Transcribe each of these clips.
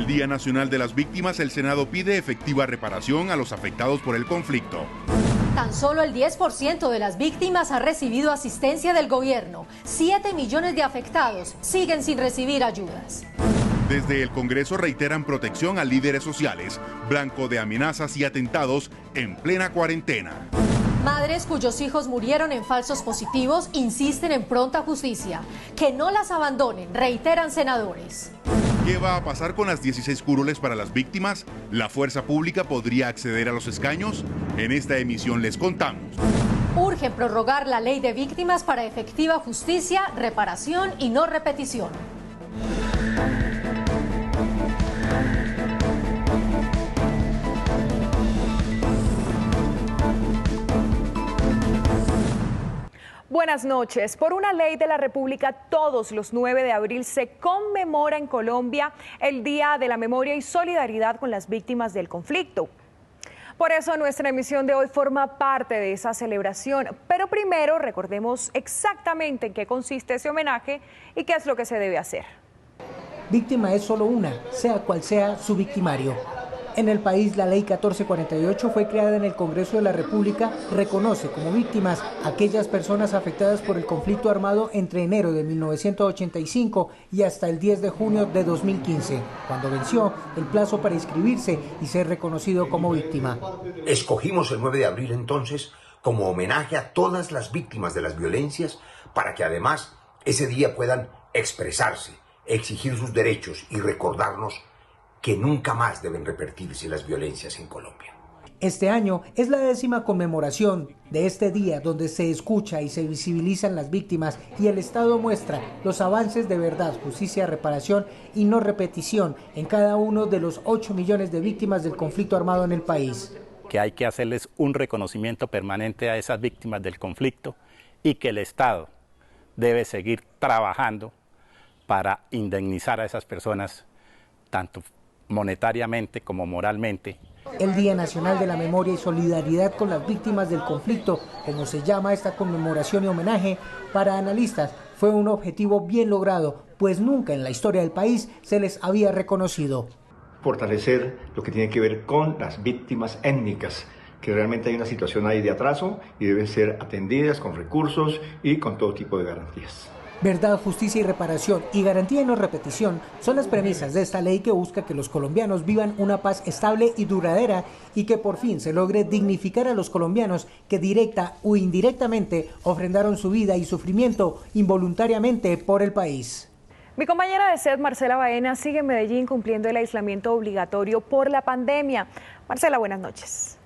el Día Nacional de las Víctimas, el Senado pide efectiva reparación a los afectados por el conflicto. Tan solo el 10% de las víctimas ha recibido asistencia del gobierno. 7 millones de afectados siguen sin recibir ayudas. Desde el Congreso reiteran protección a líderes sociales, blanco de amenazas y atentados en plena cuarentena. Madres cuyos hijos murieron en falsos positivos insisten en pronta justicia. Que no las abandonen, reiteran senadores. ¿Qué va a pasar con las 16 curules para las víctimas? ¿La fuerza pública podría acceder a los escaños? En esta emisión les contamos. Urge prorrogar la ley de víctimas para efectiva justicia, reparación y no repetición. Buenas noches. Por una ley de la República, todos los 9 de abril se conmemora en Colombia el Día de la Memoria y Solidaridad con las víctimas del conflicto. Por eso nuestra emisión de hoy forma parte de esa celebración. Pero primero recordemos exactamente en qué consiste ese homenaje y qué es lo que se debe hacer. Víctima es solo una, sea cual sea su victimario. En el país, la Ley 1448 fue creada en el Congreso de la República, reconoce como víctimas a aquellas personas afectadas por el conflicto armado entre enero de 1985 y hasta el 10 de junio de 2015, cuando venció el plazo para inscribirse y ser reconocido como víctima. Escogimos el 9 de abril entonces como homenaje a todas las víctimas de las violencias para que además ese día puedan expresarse, exigir sus derechos y recordarnos que nunca más deben repetirse las violencias en Colombia. Este año es la 10ª conmemoración de este día donde se escucha y se visibilizan las víctimas y el Estado muestra los avances de verdad, justicia, reparación y no repetición en cada uno de los 8 millones de víctimas del conflicto armado en el país. Que hay que hacerles un reconocimiento permanente a esas víctimas del conflicto y que el Estado debe seguir trabajando para indemnizar a esas personas, tanto monetariamente como moralmente. El Día Nacional de la Memoria y Solidaridad con las Víctimas del Conflicto, como se llama esta conmemoración y homenaje, para analistas fue un objetivo bien logrado, pues nunca en la historia del país se les había reconocido. Fortalecer lo que tiene que ver con las víctimas étnicas, que realmente hay una situación ahí de atraso y deben ser atendidas con recursos y con todo tipo de garantías. Verdad, justicia y reparación y garantía y no repetición son las premisas de esta ley que busca que los colombianos vivan una paz estable y duradera y que por fin se logre dignificar a los colombianos que directa o indirectamente ofrendaron su vida y sufrimiento involuntariamente por el país. Mi compañera de SED, Marcela Baena, sigue en Medellín cumpliendo el aislamiento obligatorio por la pandemia. Marcela, buenas noches.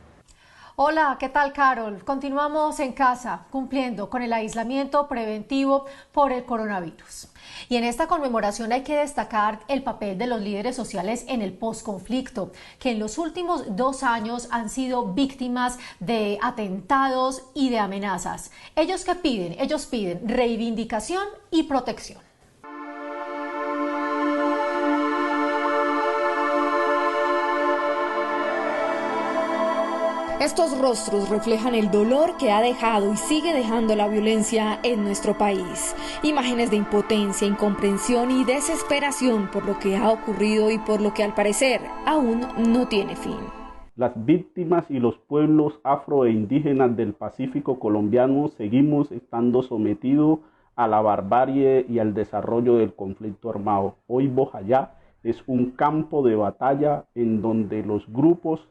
Hola, ¿qué tal, Carol? Continuamos en casa, cumpliendo con el aislamiento preventivo por el coronavirus. Y en esta conmemoración hay que destacar el papel de los líderes sociales en el posconflicto, que en los últimos 2 años han sido víctimas de atentados y de amenazas. ¿Ellos qué piden? Ellos piden reivindicación y protección. Estos rostros reflejan el dolor que ha dejado y sigue dejando la violencia en nuestro país. Imágenes de impotencia, incomprensión y desesperación por lo que ha ocurrido y por lo que al parecer aún no tiene fin. Las víctimas y los pueblos afro e indígenas del Pacífico colombiano seguimos estando sometidos a la barbarie y al desarrollo del conflicto armado. Hoy Bojayá es un campo de batalla en donde los grupos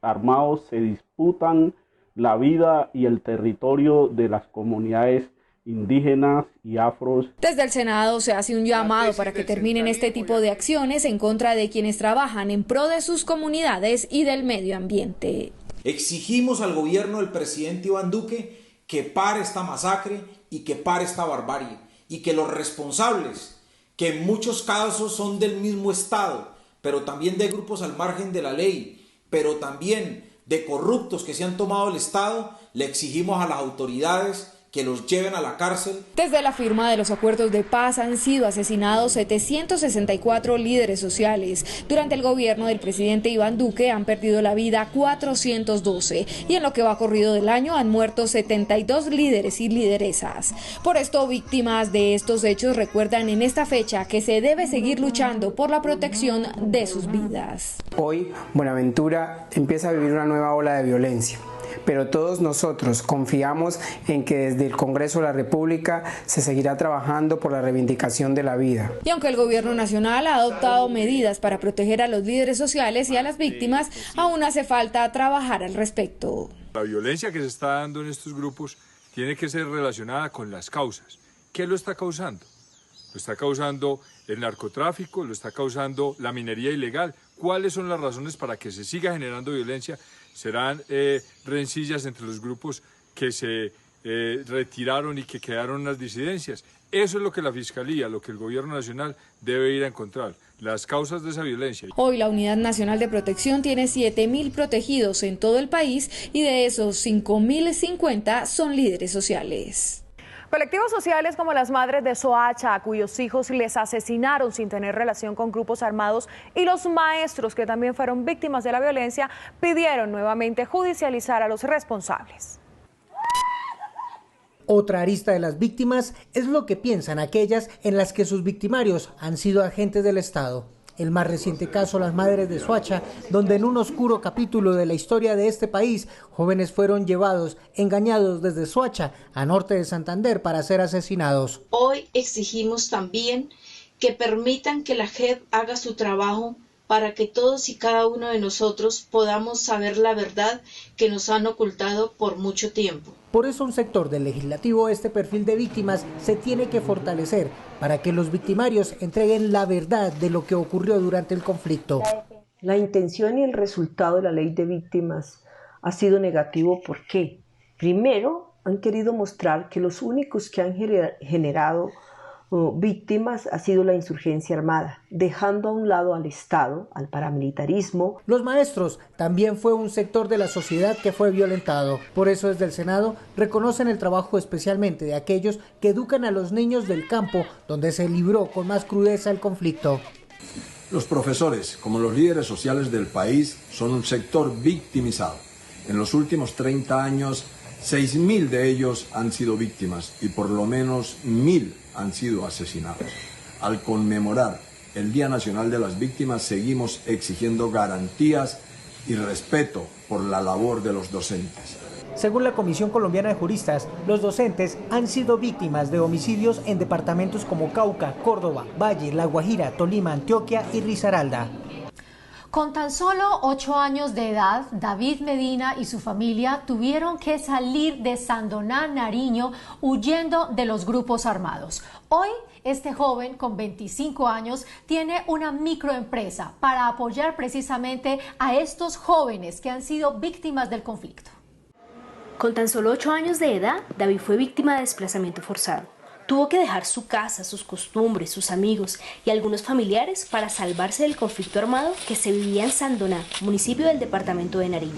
armados se disputan la vida y el territorio de las comunidades indígenas y afros. Desde el Senado se hace un llamado para que terminen este tipo de acciones en contra de quienes trabajan en pro de sus comunidades y del medio ambiente. Exigimos al gobierno del presidente Iván Duque que pare esta masacre y que pare esta barbarie y que los responsables, que en muchos casos son del mismo Estado, pero también de grupos al margen de la ley, pero también de corruptos que se han tomado el Estado, le exigimos a las autoridades que los lleven a la cárcel. Desde la firma de los acuerdos de paz han sido asesinados 764 líderes sociales. Durante el gobierno del presidente Iván Duque han perdido la vida 412 y en lo que va corrido del año han muerto 72 líderes y lideresas. Por esto, víctimas de estos hechos recuerdan en esta fecha que se debe seguir luchando por la protección de sus vidas. Hoy, Buenaventura empieza a vivir una nueva ola de violencia. Pero todos nosotros confiamos en que desde el Congreso de la República se seguirá trabajando por la reivindicación de la vida. Y aunque el gobierno nacional ha adoptado medidas para proteger a los líderes sociales y a las víctimas, aún hace falta trabajar al respecto. La violencia que se está dando en estos grupos tiene que ser relacionada con las causas. ¿Qué lo está causando? Lo está causando el narcotráfico, lo está causando la minería ilegal. ¿Cuáles son las razones para que se siga generando violencia? Serán rencillas entre los grupos que se retiraron y que quedaron las disidencias. Eso es lo que la Fiscalía, lo que el Gobierno Nacional debe ir a encontrar, las causas de esa violencia. Hoy la Unidad Nacional de Protección tiene 7.000 protegidos en todo el país y de esos 5.050 son líderes sociales. Colectivos sociales como las Madres de Soacha, a cuyos hijos les asesinaron sin tener relación con grupos armados, y los maestros que también fueron víctimas de la violencia, pidieron nuevamente judicializar a los responsables. Otra arista de las víctimas es lo que piensan aquellas en las que sus victimarios han sido agentes del Estado. El más reciente caso, las Madres de Soacha, donde en un oscuro capítulo de la historia de este país, jóvenes fueron llevados, engañados desde Soacha a norte de Santander para ser asesinados. Hoy exigimos también que permitan que la JEP haga su trabajo para que todos y cada uno de nosotros podamos saber la verdad que nos han ocultado por mucho tiempo. Por eso un sector del legislativo este perfil de víctimas se tiene que fortalecer para que los victimarios entreguen la verdad de lo que ocurrió durante el conflicto. La intención y el resultado de la ley de víctimas ha sido negativo. ¿Por qué? Primero, han querido mostrar que los únicos que han generado víctimas ha sido la insurgencia armada, dejando a un lado al Estado, al paramilitarismo. Los maestros también fue un sector de la sociedad que fue violentado. Por eso desde el Senado reconocen el trabajo especialmente de aquellos que educan a los niños del campo, donde se libró con más crudeza el conflicto. Los profesores, como los líderes sociales del país, son un sector victimizado. En los últimos 30 años, 6.000 de ellos han sido víctimas y por lo menos 1.000 han sido asesinados. Al conmemorar el Día Nacional de las Víctimas, seguimos exigiendo garantías y respeto por la labor de los docentes. Según la Comisión Colombiana de Juristas, los docentes han sido víctimas de homicidios en departamentos como Cauca, Córdoba, Valle, La Guajira, Tolima, Antioquia y Risaralda. Con tan solo 8 años de edad, David Medina y su familia tuvieron que salir de Sandoná, Nariño, huyendo de los grupos armados. Hoy, este joven con 25 años tiene una microempresa para apoyar precisamente a estos jóvenes que han sido víctimas del conflicto. Con tan solo 8 años de edad, David fue víctima de desplazamiento forzado. Tuvo que dejar su casa, sus costumbres, sus amigos y algunos familiares para salvarse del conflicto armado que se vivía en Sandoná, municipio del departamento de Nariño.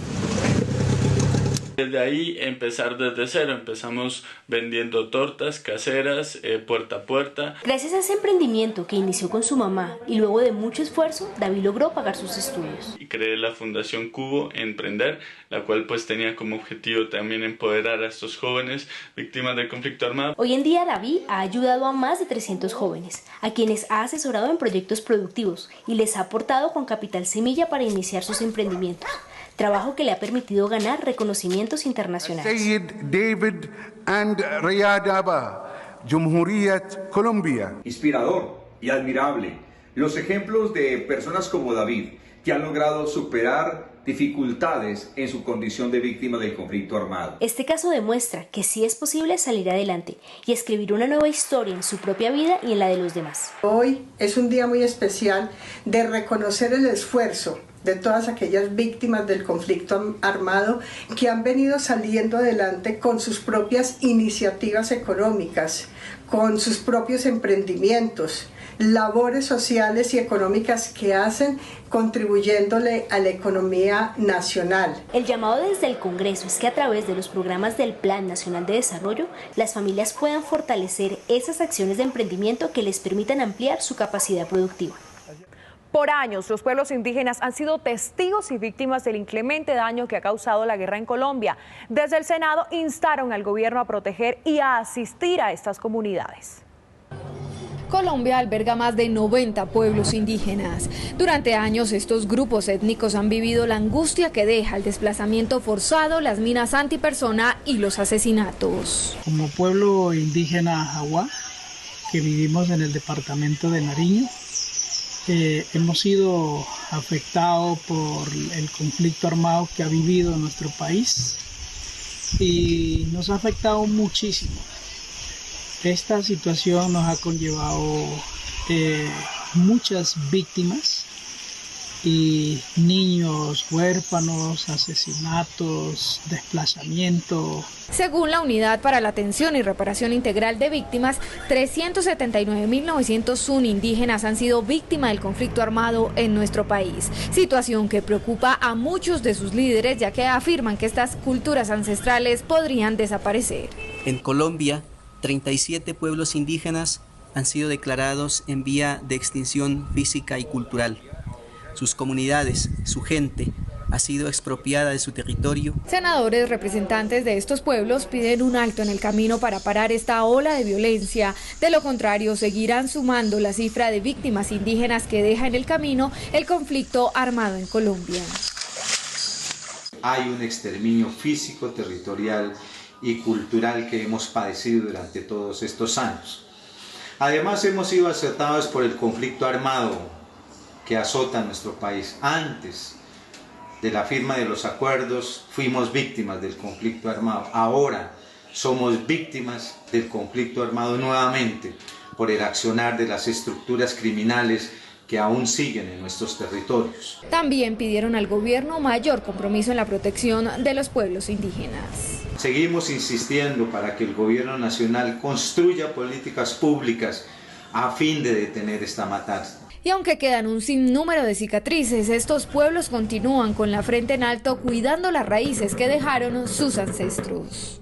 Desde ahí empezar desde cero, empezamos vendiendo tortas caseras, puerta a puerta. Gracias a ese emprendimiento que inició con su mamá y luego de mucho esfuerzo, David logró pagar sus estudios. Y creé la Fundación Cubo Emprender, la cual pues tenía como objetivo también empoderar a estos jóvenes víctimas del conflicto armado. Hoy en día David ha ayudado a más de 300 jóvenes, a quienes ha asesorado en proyectos productivos y les ha aportado con capital semilla para iniciar sus emprendimientos. Trabajo que le ha permitido ganar reconocimientos internacionales. David and Riyadaba, Jumhuriyat Colombia. Inspirador y admirable. Los ejemplos de personas como David, que han logrado superar dificultades en su condición de víctima del conflicto armado. Este caso demuestra que sí es posible salir adelante y escribir una nueva historia en su propia vida y en la de los demás. Hoy es un día muy especial de reconocer el esfuerzo de todas aquellas víctimas del conflicto armado que han venido saliendo adelante con sus propias iniciativas económicas, con sus propios emprendimientos, labores sociales y económicas que hacen, contribuyéndole a la economía nacional. El llamado desde el Congreso es que a través de los programas del Plan Nacional de Desarrollo, las familias puedan fortalecer esas acciones de emprendimiento que les permitan ampliar su capacidad productiva. Por años, los pueblos indígenas han sido testigos y víctimas del inclemente daño que ha causado la guerra en Colombia. Desde el Senado instaron al gobierno a proteger y a asistir a estas comunidades. Colombia alberga más de 90 pueblos indígenas. Durante años, estos grupos étnicos han vivido la angustia que deja el desplazamiento forzado, las minas antipersona y los asesinatos. Como pueblo indígena Jaguá, que vivimos en el departamento de Nariño, hemos sido afectados por el conflicto armado que ha vivido nuestro país y nos ha afectado muchísimo. Esta situación nos ha conllevado muchas víctimas y niños huérfanos, asesinatos, desplazamiento. Según la Unidad para la Atención y Reparación Integral de Víctimas, 379.901 indígenas han sido víctimas del conflicto armado en nuestro país, situación que preocupa a muchos de sus líderes, ya que afirman que estas culturas ancestrales podrían desaparecer. En Colombia, 37 pueblos indígenas han sido declarados en vía de extinción física y cultural. Sus comunidades, su gente, ha sido expropiada de su territorio. Senadores representantes de estos pueblos piden un alto en el camino para parar esta ola de violencia. De lo contrario, seguirán sumando la cifra de víctimas indígenas que deja en el camino el conflicto armado en Colombia. Hay un exterminio físico, territorial y cultural que hemos padecido durante todos estos años. Además, hemos sido azotados por el conflicto armado que azota nuestro país. Antes de la firma de los acuerdos fuimos víctimas del conflicto armado. Ahora somos víctimas del conflicto armado nuevamente por el accionar de las estructuras criminales que aún siguen en nuestros territorios. También pidieron al gobierno mayor compromiso en la protección de los pueblos indígenas. Seguimos insistiendo para que el gobierno nacional construya políticas públicas a fin de detener esta matanza. Y aunque quedan un sinnúmero de cicatrices, estos pueblos continúan con la frente en alto cuidando las raíces que dejaron sus ancestros.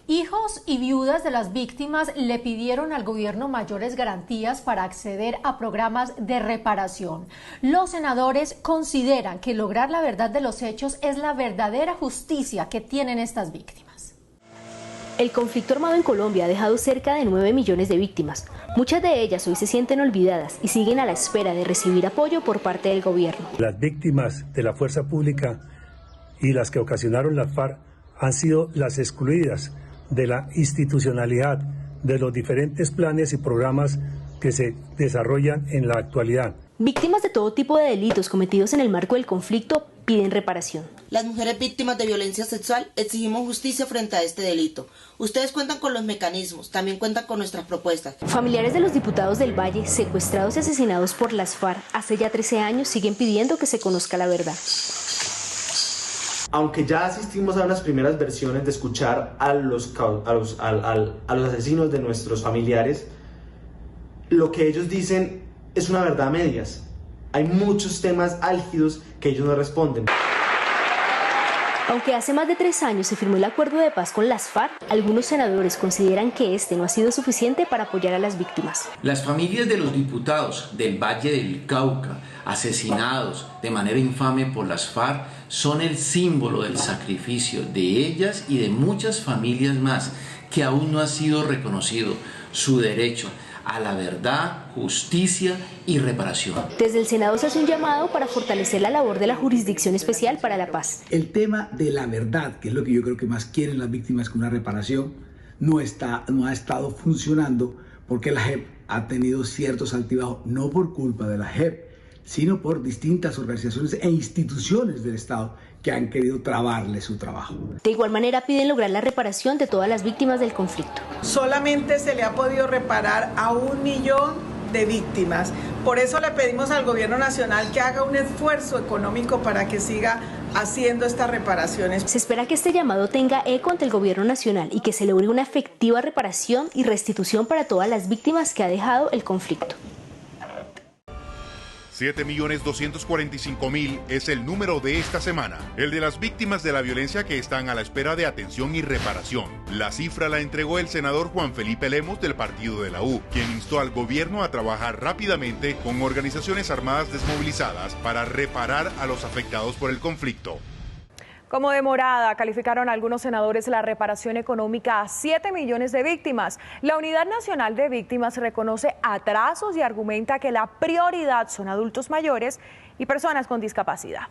Hijos y viudas de las víctimas le pidieron al gobierno mayores garantías para acceder a programas de reparación. Los senadores consideran que lograr la verdad de los hechos es la verdadera justicia que tienen estas víctimas. El conflicto armado en Colombia ha dejado cerca de 9 millones de víctimas. Muchas de ellas hoy se sienten olvidadas y siguen a la espera de recibir apoyo por parte del gobierno. Las víctimas de la fuerza pública y las que ocasionaron las FARC han sido las excluidas de la institucionalidad de los diferentes planes y programas que se desarrollan en la actualidad. Víctimas de todo tipo de delitos cometidos en el marco del conflicto piden reparación. Las mujeres víctimas de violencia sexual exigimos justicia frente a este delito. Ustedes cuentan con los mecanismos, también cuentan con nuestras propuestas. Familiares de los diputados del Valle, secuestrados y asesinados por las FARC hace ya 13 años, siguen pidiendo que se conozca la verdad. Aunque ya asistimos a unas primeras versiones de escuchar a los asesinos de nuestros familiares, lo que ellos dicen es una verdad a medias. Hay muchos temas álgidos que ellos no responden. Aunque hace más de 3 años se firmó el acuerdo de paz con las FARC, algunos senadores consideran que este no ha sido suficiente para apoyar a las víctimas. Las familias de los diputados del Valle del Cauca, asesinados de manera infame por las FARC, son el símbolo del sacrificio de ellas y de muchas familias más que aún no ha sido reconocido su derecho a la verdad, justicia y reparación. Desde el Senado se hace un llamado para fortalecer la labor de la Jurisdicción Especial para la Paz. El tema de la verdad, que es lo que yo creo que más quieren las víctimas con una reparación, no ha estado funcionando porque la JEP ha tenido ciertos altibajos, no por culpa de la JEP, sino por distintas organizaciones e instituciones del Estado que han querido trabarle su trabajo. De igual manera piden lograr la reparación de todas las víctimas del conflicto. Solamente se le ha podido reparar a de víctimas. Por eso le pedimos al gobierno nacional que haga un esfuerzo económico para que siga haciendo estas reparaciones. Se espera que este llamado tenga eco ante el gobierno nacional y que se logre una efectiva reparación y restitución para todas las víctimas que ha dejado el conflicto. 7.245.000 es el número de esta semana, el de las víctimas de la violencia que están a la espera de atención y reparación. La cifra la entregó el senador Juan Felipe Lemos del partido de la U, quien instó al gobierno a trabajar rápidamente con organizaciones armadas desmovilizadas para reparar a los afectados por el conflicto. Como demorada, calificaron algunos senadores la reparación económica a 7 millones de víctimas. La Unidad Nacional de Víctimas reconoce atrasos y argumenta que la prioridad son adultos mayores y personas con discapacidad.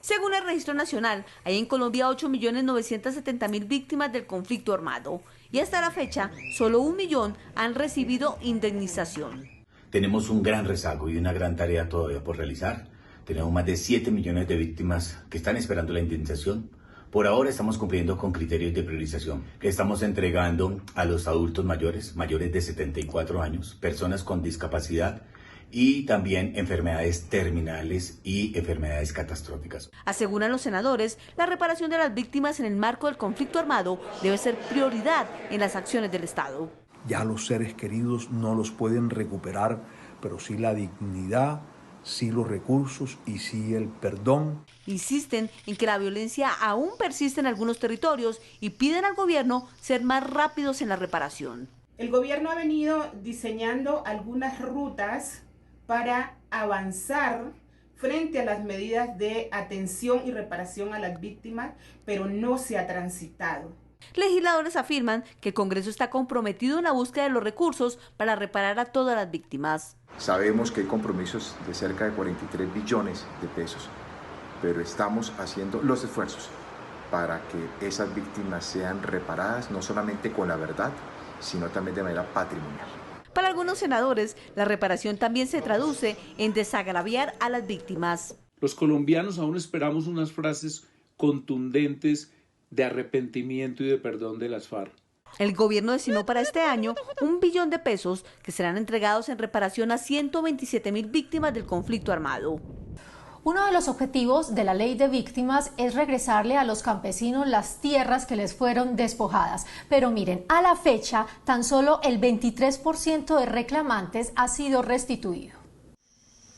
Según el Registro Nacional, hay en Colombia 8.970.000 víctimas del conflicto armado y hasta la fecha solo 1 millón han recibido indemnización. Tenemos un gran rezago y una gran tarea todavía por realizar. Tenemos más de 7 millones de víctimas que están esperando la indemnización. Por ahora estamos cumpliendo con criterios de priorización que estamos entregando a los adultos mayores de 74 años, personas con discapacidad y también enfermedades terminales y enfermedades catastróficas. Aseguran los senadores, la reparación de las víctimas en el marco del conflicto armado debe ser prioridad en las acciones del Estado. Ya los seres queridos no los pueden recuperar, pero sí la dignidad, sí los recursos y sí el perdón. Insisten en que la violencia aún persiste en algunos territorios y piden al gobierno ser más rápidos en la reparación. El gobierno ha venido diseñando algunas rutas para avanzar frente a las medidas de atención y reparación a las víctimas, pero no se ha transitado. Legisladores afirman que el Congreso está comprometido en la búsqueda de los recursos para reparar a todas las víctimas. Sabemos que hay compromisos de cerca de 43 billones de pesos, pero estamos haciendo los esfuerzos para que esas víctimas sean reparadas no solamente con la verdad, sino también de manera patrimonial. Para algunos senadores, la reparación también se traduce en desagraviar a las víctimas. Los colombianos aún esperamos unas frases contundentes de arrepentimiento y de perdón de las FARC. El gobierno destinó para este año 1 billón de pesos que serán entregados en reparación a 127.000 víctimas del conflicto armado. Uno de los objetivos de la ley de víctimas es regresarle a los campesinos las tierras que les fueron despojadas. Pero miren, a la fecha, tan solo el 23% de reclamantes ha sido restituido.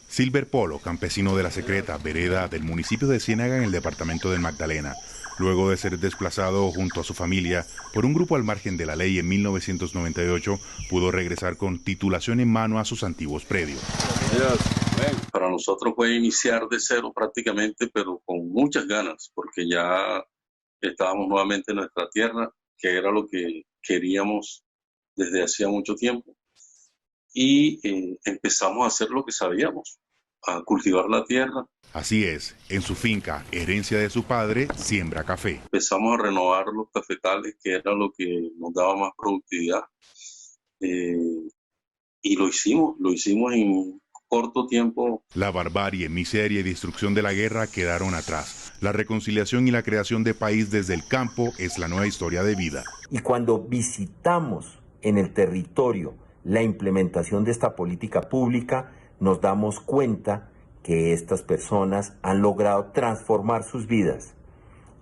Silver Polo, campesino de La Secreta, vereda del municipio de Ciénaga en el departamento del Magdalena, luego de ser desplazado junto a su familia por un grupo al margen de la ley en 1998, pudo regresar con titulación en mano a sus antiguos predios. Para nosotros fue iniciar de cero prácticamente, pero con muchas ganas, porque ya estábamos nuevamente en nuestra tierra, que era lo que queríamos desde hacía mucho tiempo. Y empezamos a hacer lo que sabíamos, a cultivar la tierra. Así es, en su finca, herencia de su padre, siembra café. Empezamos a renovar los cafetales, que era lo que nos daba más productividad. Y lo hicimos en corto tiempo. La barbarie, miseria y destrucción de la guerra quedaron atrás. La reconciliación y la creación de país desde el campo es la nueva historia de vida. Y cuando visitamos en el territorio la implementación de esta política pública, nos damos cuenta que estas personas han logrado transformar sus vidas,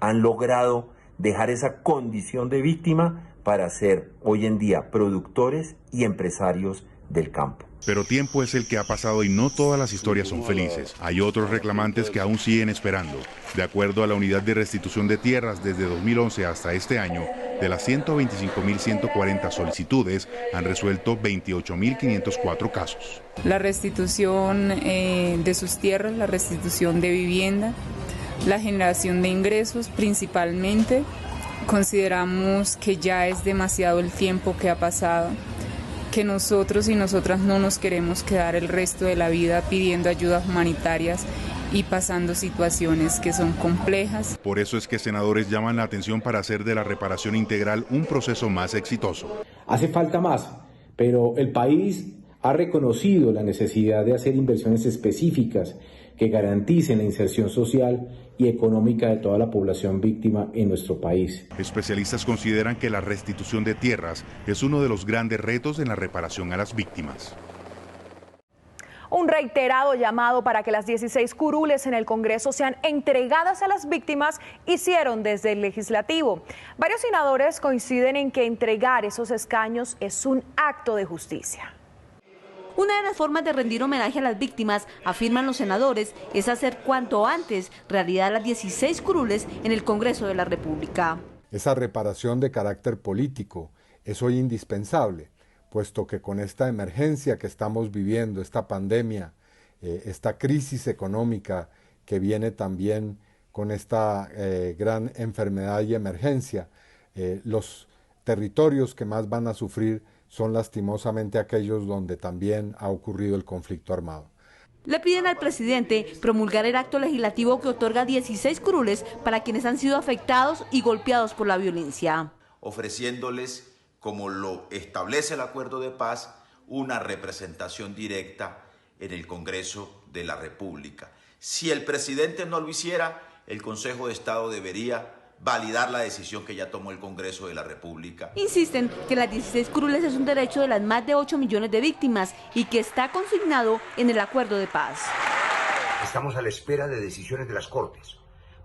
han logrado dejar esa condición de víctima para ser hoy en día productores y empresarios del campo. Pero tiempo es el que ha pasado y no todas las historias son felices. Hay otros reclamantes que aún siguen esperando. De acuerdo a la Unidad de Restitución de Tierras, desde 2011 hasta este año, de las 125.140 solicitudes, han resuelto 28.504 casos. La restitución de sus tierras, la restitución de vivienda, la generación de ingresos principalmente. Consideramos que ya es demasiado el tiempo que ha pasado, que nosotros y nosotras no nos queremos quedar el resto de la vida pidiendo ayudas humanitarias y pasando situaciones que son complejas. Por eso es que senadores llaman la atención para hacer de la reparación integral un proceso más exitoso. Hace falta más, pero el país ha reconocido la necesidad de hacer inversiones específicas que garanticen la inserción social y económica de toda la población víctima en nuestro país. Especialistas consideran que la restitución de tierras es uno de los grandes retos en la reparación a las víctimas. Un reiterado llamado para que las 16 curules en el Congreso sean entregadas a las víctimas hicieron desde el Legislativo. Varios senadores coinciden en que entregar esos escaños es un acto de justicia. Una de las formas de rendir homenaje a las víctimas, afirman los senadores, es hacer cuanto antes realidad las 16 curules en el Congreso de la República. Esa reparación de carácter político es hoy indispensable, puesto que con esta emergencia que estamos viviendo, esta pandemia, esta crisis económica que viene también con esta gran enfermedad y emergencia, los territorios que más van a sufrir son lastimosamente aquellos donde también ha ocurrido el conflicto armado. Le piden al presidente promulgar el acto legislativo que otorga 16 curules para quienes han sido afectados y golpeados por la violencia. Ofreciéndoles, como lo establece el acuerdo de paz, una representación directa en el Congreso de la República. Si el presidente no lo hiciera, el Consejo de Estado debería validar la decisión que ya tomó el Congreso de la República. Insisten que las 16 curules es un derecho de las más de 8 millones de víctimas y que está consignado en el acuerdo de paz. Estamos a la espera de decisiones de las Cortes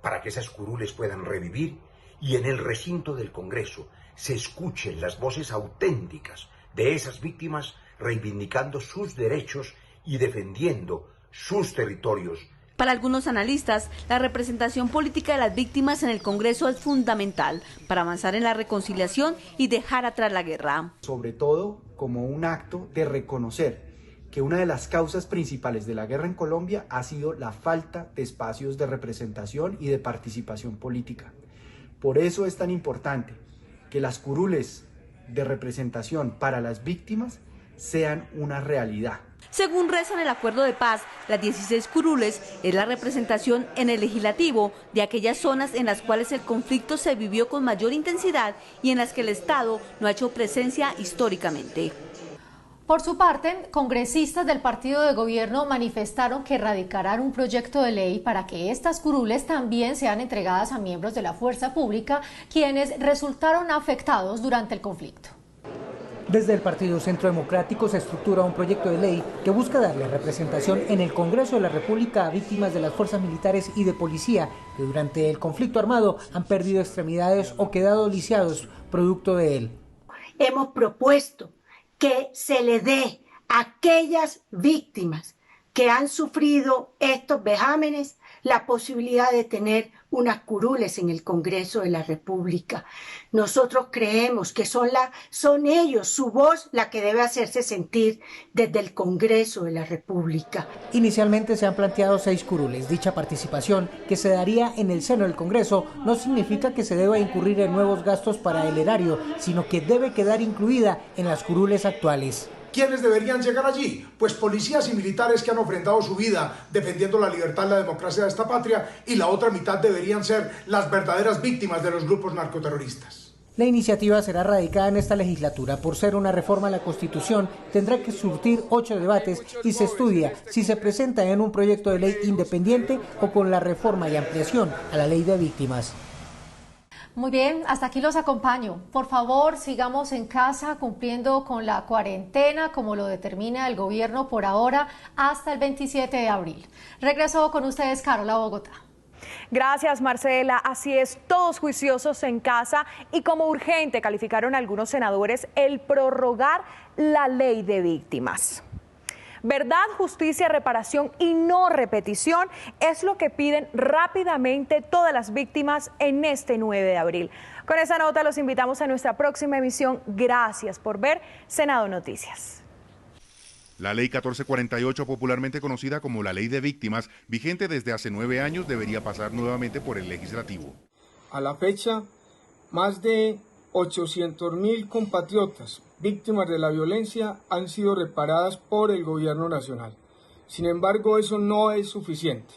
para que esas curules puedan revivir y en el recinto del Congreso se escuchen las voces auténticas de esas víctimas reivindicando sus derechos y defendiendo sus territorios. Para algunos analistas, la representación política de las víctimas en el Congreso es fundamental para avanzar en la reconciliación y dejar atrás la guerra. Sobre todo como un acto de reconocer que una de las causas principales de la guerra en Colombia ha sido la falta de espacios de representación y de participación política. Por eso es tan importante que las curules de representación para las víctimas sean una realidad. Según reza en el acuerdo de paz, las 16 curules es la representación en el legislativo de aquellas zonas en las cuales el conflicto se vivió con mayor intensidad y en las que el Estado no ha hecho presencia históricamente. Por su parte, congresistas del partido de gobierno manifestaron que radicarán un proyecto de ley para que estas curules también sean entregadas a miembros de la fuerza pública, quienes resultaron afectados durante el conflicto. Desde el Partido Centro Democrático se estructura un proyecto de ley que busca darle representación en el Congreso de la República a víctimas de las fuerzas militares y de policía que durante el conflicto armado han perdido extremidades o quedado lisiados producto de él. Hemos propuesto que se le dé a aquellas víctimas que han sufrido estos vejámenes la posibilidad de tener unas curules en el Congreso de la República. Nosotros creemos que son ellos, su voz, la que debe hacerse sentir desde el Congreso de la República. Inicialmente se han planteado 6 curules. Dicha participación, que se daría en el seno del Congreso, no significa que se deba incurrir en nuevos gastos para el erario, sino que debe quedar incluida en las curules actuales. ¿Quiénes deberían llegar allí? Pues policías y militares que han ofrendado su vida defendiendo la libertad y la democracia de esta patria, y la otra mitad deberían ser las verdaderas víctimas de los grupos narcoterroristas. La iniciativa será radicada en esta legislatura. Por ser una reforma a la Constitución, tendrá que surtir 8 debates y se estudia si se presenta en un proyecto de ley independiente o con la reforma y ampliación a la ley de víctimas. Muy bien, hasta aquí los acompaño. Por favor, sigamos en casa cumpliendo con la cuarentena como lo determina el gobierno por ahora hasta el 27 de abril. Regreso con ustedes, Carol, a Bogotá. Gracias, Marcela. Así es, todos juiciosos en casa, y como urgente calificaron algunos senadores el prorrogar la ley de víctimas. Verdad, justicia, reparación y no repetición es lo que piden rápidamente todas las víctimas en este 9 de abril. Con esa nota los invitamos a nuestra próxima emisión. Gracias por ver Senado Noticias. La Ley 1448, popularmente conocida como la Ley de Víctimas, vigente desde hace 9 años, debería pasar nuevamente por el Legislativo. A la fecha, más de 800.000 compatriotas víctimas de la violencia han sido reparadas por el gobierno nacional. Sin embargo, eso no es suficiente.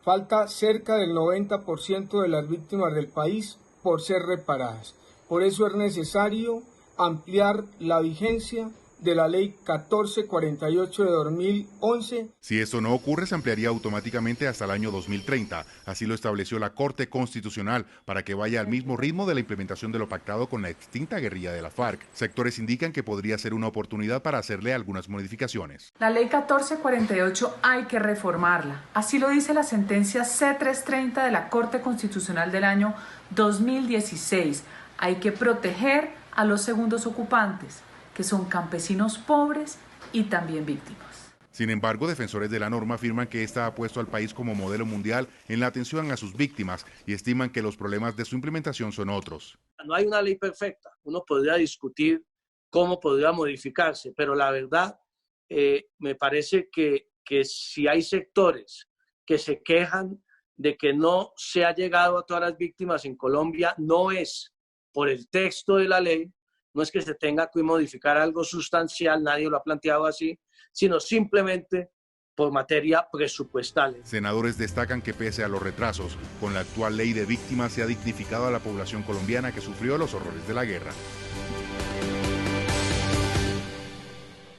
Falta cerca del 90% de las víctimas del país por ser reparadas. Por eso es necesario ampliar la vigencia de la Ley 1448 de 2011. Si eso no ocurre, se ampliaría automáticamente hasta el año 2030. Así lo estableció la Corte Constitucional, para que vaya al mismo ritmo de la implementación de lo pactado con la extinta guerrilla de la FARC. Sectores indican que podría ser una oportunidad para hacerle algunas modificaciones. La Ley 1448 hay que reformarla. Así lo dice la sentencia C330 de la Corte Constitucional del año 2016. Hay que proteger a los segundos ocupantes, que son campesinos pobres y también víctimas. Sin embargo, defensores de la norma afirman que esta ha puesto al país como modelo mundial en la atención a sus víctimas y estiman que los problemas de su implementación son otros. No hay una ley perfecta, uno podría discutir cómo podría modificarse, pero la verdad me parece que si hay sectores que se quejan de que no se ha llegado a todas las víctimas en Colombia, no es por el texto de la ley, no es que se tenga que modificar algo sustancial, nadie lo ha planteado así, sino simplemente por materia presupuestal. Senadores destacan que pese a los retrasos, con la actual ley de víctimas se ha dignificado a la población colombiana que sufrió los horrores de la guerra.